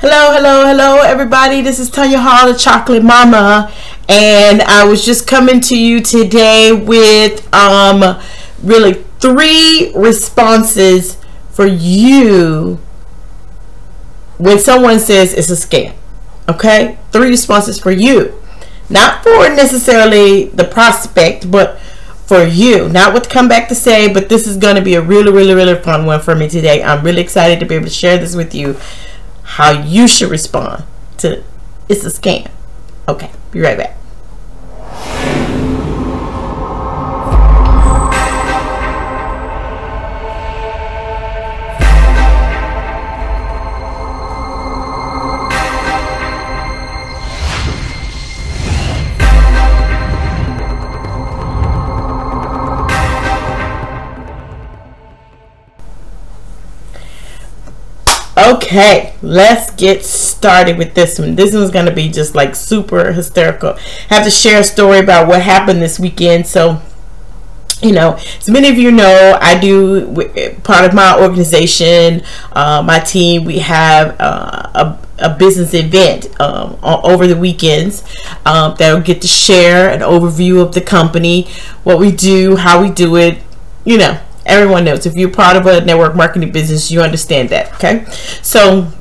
Hello, everybody. This is Tonya Hall, the Chocolate Mama, and I was just coming to you today with really 3 responses for you when someone says it's a scam. Okay, 3 responses for you, not for necessarily the prospect, but for you, not what to come back to say. But this is going to be a really fun one for me today. I'm really excited to be able to share this with you, how you should respond to it's a scam. Okay, be right back. Okay, let's get started with this one. This one's going to be just like super hysterical. I have to share a story about what happened this weekend. So, you know, as many of you know, I do, part of my organization, my team, we have a business event over the weekends that'll get to share an overview of the company, what we do, how we do it, you know. Everyone knows. If you're part of a network marketing business, you understand that. Okay, so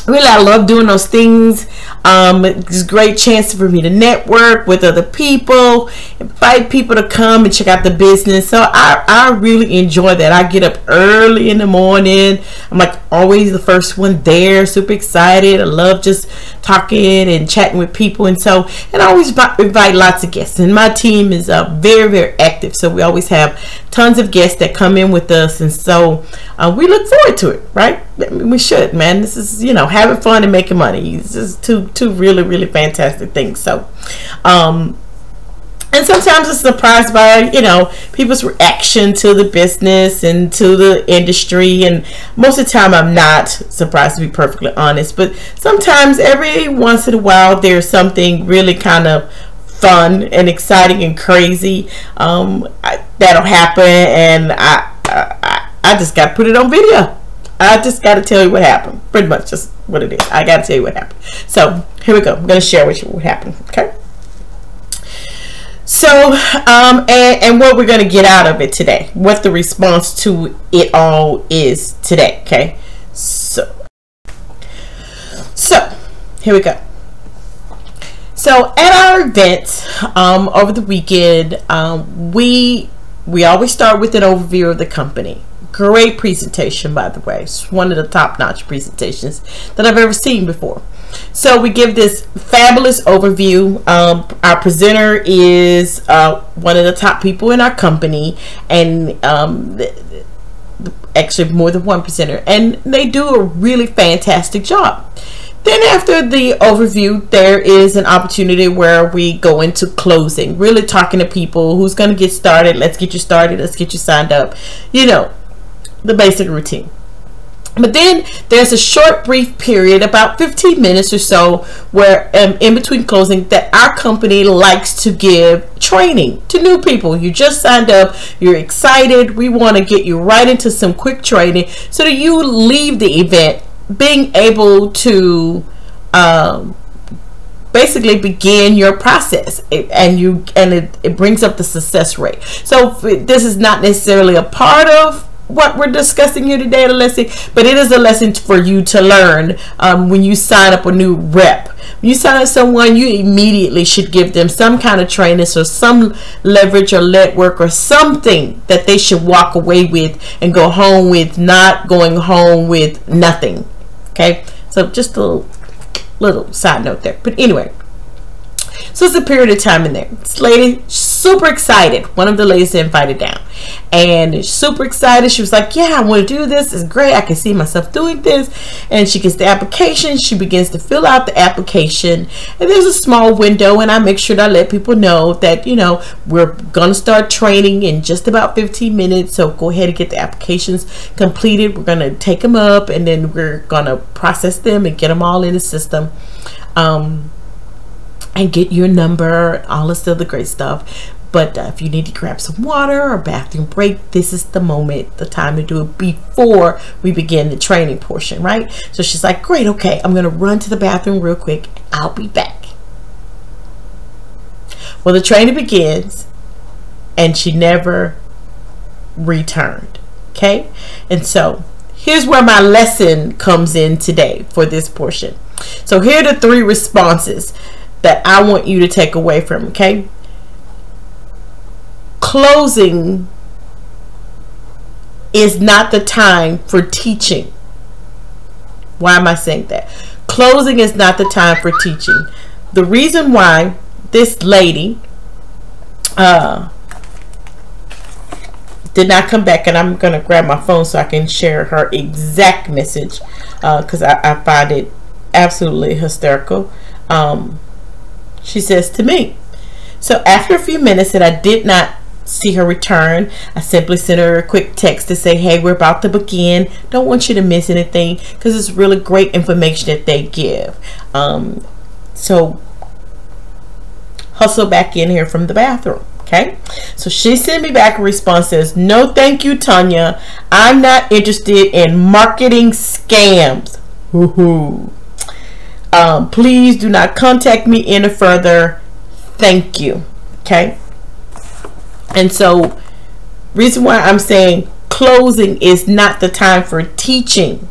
really I love doing those things. It's a great chance for me to network with other people, invite people to come and check out the business. So I really enjoy that. I get up early in the morning. I'm like always the first one there, super excited. I love just talking and chatting with people, and I always invite lots of guests, and my team is very active, so we always have tons of guests that come in with us, and so we look forward to it, right? I mean, we should, man. This is, you know, having fun and making money. This is two really fantastic things. So and sometimes I'm surprised by, you know, people's reaction to the business and to the industry, and most of the time I'm not surprised, to be perfectly honest. But sometimes, every once in a while, there's something really kind of fun and exciting and crazy that'll happen, and I just got to put it on video. I just got to tell you what happened. Pretty much just what it is. I got to tell you what happened. So here we go. I'm going to share with you what happened. Okay. So, and what we're going to get out of it today, what the response to it all is today. Okay. So here we go. So at our event over the weekend, we always start with an overview of the company. Great presentation, by the way. It's one of the top-notch presentations that I've ever seen before. So we give this fabulous overview. Our presenter is one of the top people in our company, and actually more than one presenter, and they do a really fantastic job. Then after the overview, there is an opportunity where we go into closing, really talking to people. Who's going to get started? Let's get you started. Let's get you signed up. You know, the basic routine. But then there's a short brief period, about 15 minutes or so, where in between closing, that our company likes to give training to new people. You just signed up, you're excited, we want to get you right into some quick training so that you leave the event being able to basically begin your process, and it brings up the success rate. So this is not necessarily a part of what we're discussing here today, the lesson, but it is a lesson for you to learn when you sign up a new rep. When you sign up someone, you immediately should give them some kind of training, so some leverage or network or something that they should walk away with and go home with, not going home with nothing. Okay, so just a little side note there. But anyway, so it's a period of time in there. This lady, super excited. One of the ladies invited down, and super excited. She was like, yeah, I want to do this. It's great. I can see myself doing this. And she gets the application. She begins to fill out the application, and there's a small window, and I make sure that I let people know that, you know, we're going to start training in just about 15 minutes. So go ahead and get the applications completed. We're going to take them up, and then we're going to process them and get them all in the system. And get your number, all this other great stuff. But if you need to grab some water or bathroom break, this is the moment, the time to do it before we begin the training portion, right? So she's like, great, okay, I'm gonna run to the bathroom real quick. I'll be back. Well, the training begins and she never returned. Okay, and so here's where my lesson comes in today for this portion. So here are the 3 responses that I want you to take away from. Okay, closing is not the time for teaching. Why am I saying that? Closing is not the time for teaching. The reason why this lady did not come back, and I'm gonna grab my phone so I can share her exact message, because I find it absolutely hysterical. She says to me, so after a few minutes that I did not see her return, I simply sent her a quick text to say, hey, we're about to begin, don't want you to miss anything, because it's really great information that they give. So hustle back in here from the bathroom. Okay, so she sent me back a response, says, no thank you, Tonya, I'm not interested in marketing scams. Woohoo. Please do not contact me any further, thank you. Okay, and so reason why I'm saying closing is not the time for teaching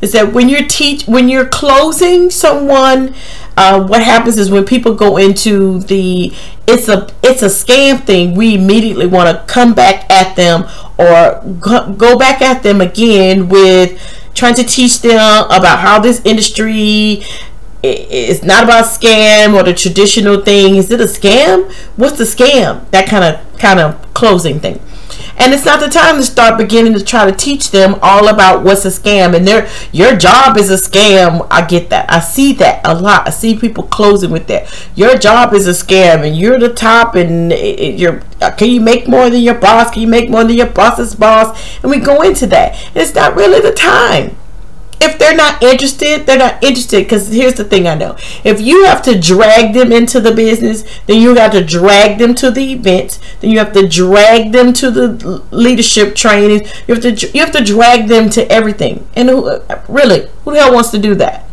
is that when you're closing someone, what happens is when people go into the it's a scam thing, we immediately want to come back at them or go back at them again with trying to teach them about how this industry is not about scam or the traditional thing. Is it a scam? What's the scam? That kind of closing thing. And it's not the time to start beginning to try to teach them all about what's a scam and your job is a scam. I get that. I see that a lot. I see people closing with that. Your job is a scam and you're the top and can you make more than your boss? Can you make more than your boss's boss? And we go into that. And it's not really the time. If they're not interested, they're not interested. Because here's the thing I know. If you have to drag them into the business, then you have to drag them to the events. Then you have to drag them to the leadership training. You have to drag them to everything. And who the hell wants to do that?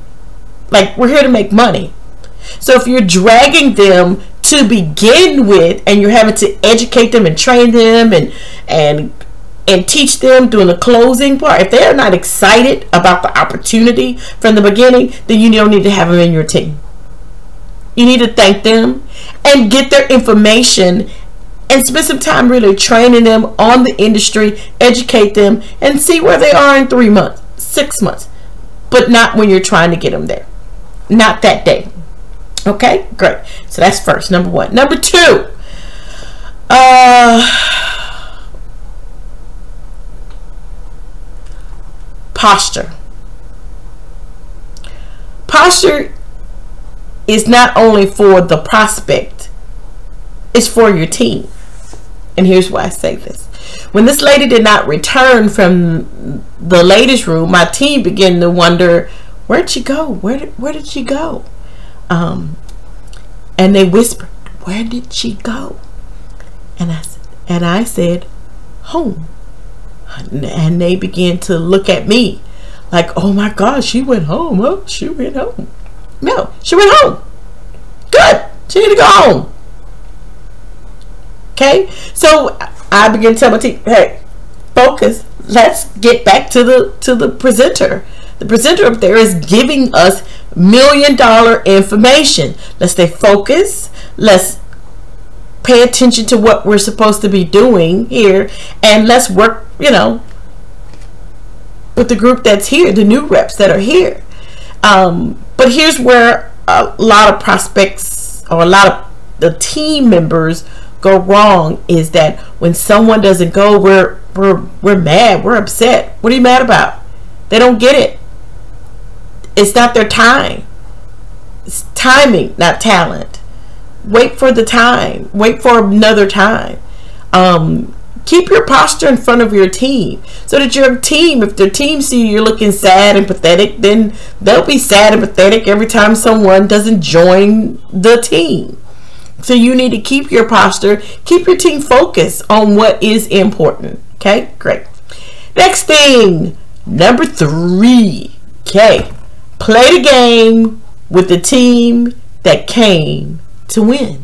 Like, we're here to make money. So if you're dragging them to begin with, and you're having to educate them and train them and teach them during the closing part, if they're not excited about the opportunity from the beginning, then you don't need to have them in your team. You need to thank them and get their information and spend some time really training them on the industry, educate them, and see where they are in 3 months, 6 months, but not when you're trying to get them there. Not that day. Okay, great. So that's first, number 1. Number 2, posture. Posture is not only for the prospect, it's for your team. And here's why I say this. When this lady did not return from the ladies' room, my team began to wonder, where'd she go? Where did she go? And they whispered, where did she go? And I said, home. And they began to look at me like, oh my God, she went home. Oh, she went home. No, she went home. Good. She need to go home. Okay. So I began to tell my team, hey, focus. Let's get back to the presenter. The presenter up there is giving us $1 million information. Let's stay focused. Let's pay attention to what we're supposed to be doing here, and let's work, with the group that's here, the new reps that are here. But here's where a lot of prospects or a lot of the team members go wrong, is that when someone doesn't go, we're mad, we're upset. What are you mad about? They don't get it. It's not their time. It's timing, not talent. Wait for the time. Wait for another time. Keep your posture in front of your team, so that your team, if their team see you're looking sad and pathetic, then they'll be sad and pathetic every time someone doesn't join the team. So you need to keep your posture, keep your team focused on what is important. Okay, great. Next thing, number 3. Okay, play the game with the team that came to win.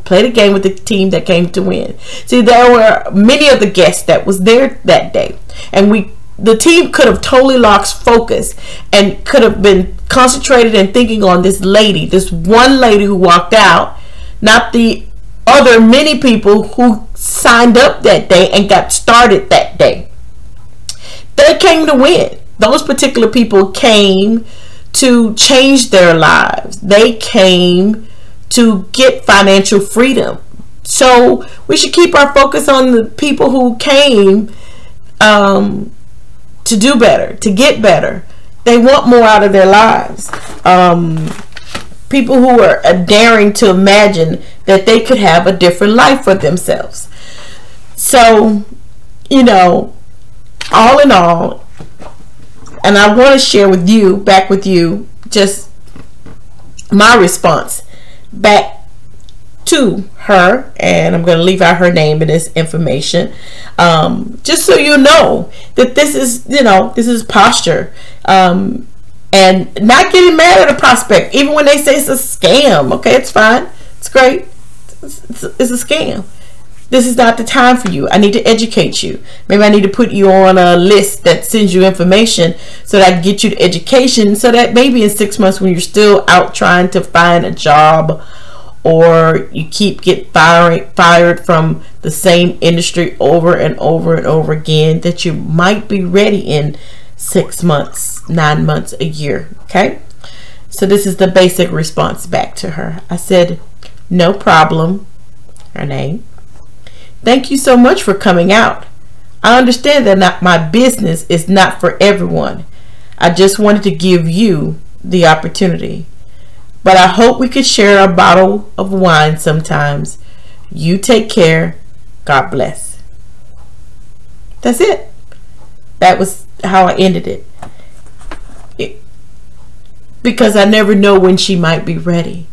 Play the game with the team that came to win. See, there were many of the guests that was there that day, and the team could have totally lost focus and could have been concentrated and thinking on this one lady who walked out, not the other many people who signed up that day and got started that day. They came to win. Those particular people came to change their lives. They came to get financial freedom. So we should keep our focus on the people who came to do better, to get better. They want more out of their lives. People who are daring to imagine that they could have a different life for themselves. So, you know, all in all, and I want to share with you, just my response back to her, and I'm going to leave out her name in this information, just so you know that this is posture, and not getting mad at a prospect even when they say it's a scam. Okay, it's fine, it's great, it's a scam. This is not the time for you. I need to educate you. Maybe I need to put you on a list that sends you information so that I can get you to education, so that maybe in 6 months when you're still out trying to find a job, or you get fired from the same industry over and over and over again, that you might be ready in 6 months, 9 months, a year. Okay, so this is the basic response back to her. I said, no problem, her name. Thank you so much for coming out. I understand that my business is not for everyone. I just wanted to give you the opportunity. But I hope we could share a bottle of wine sometimes. You take care. God bless. That's it. That was how I ended it. Because I never know when she might be ready.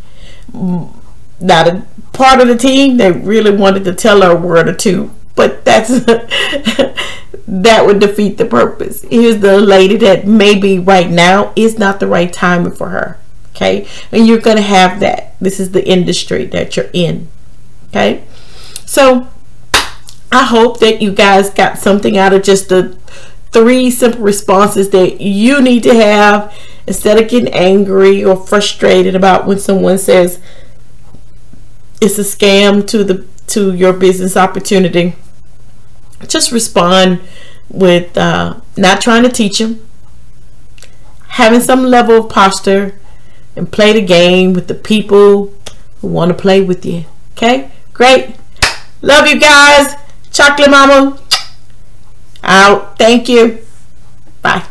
Now, the part of the team, they really wanted to tell her a word or two, but that would defeat the purpose. Here's the lady that maybe right now is not the right time for her. Okay, and you're going to have that. This is the industry that you're in. Okay, so I hope that you guys got something out of just the 3 simple responses that you need to have, instead of getting angry or frustrated about when someone says it's a scam to your business opportunity. Just respond with not trying to teach them, having some level of posture, and play the game with the people who want to play with you. Okay, great. Love you guys. Chocolate Mama out. Thank you. Bye.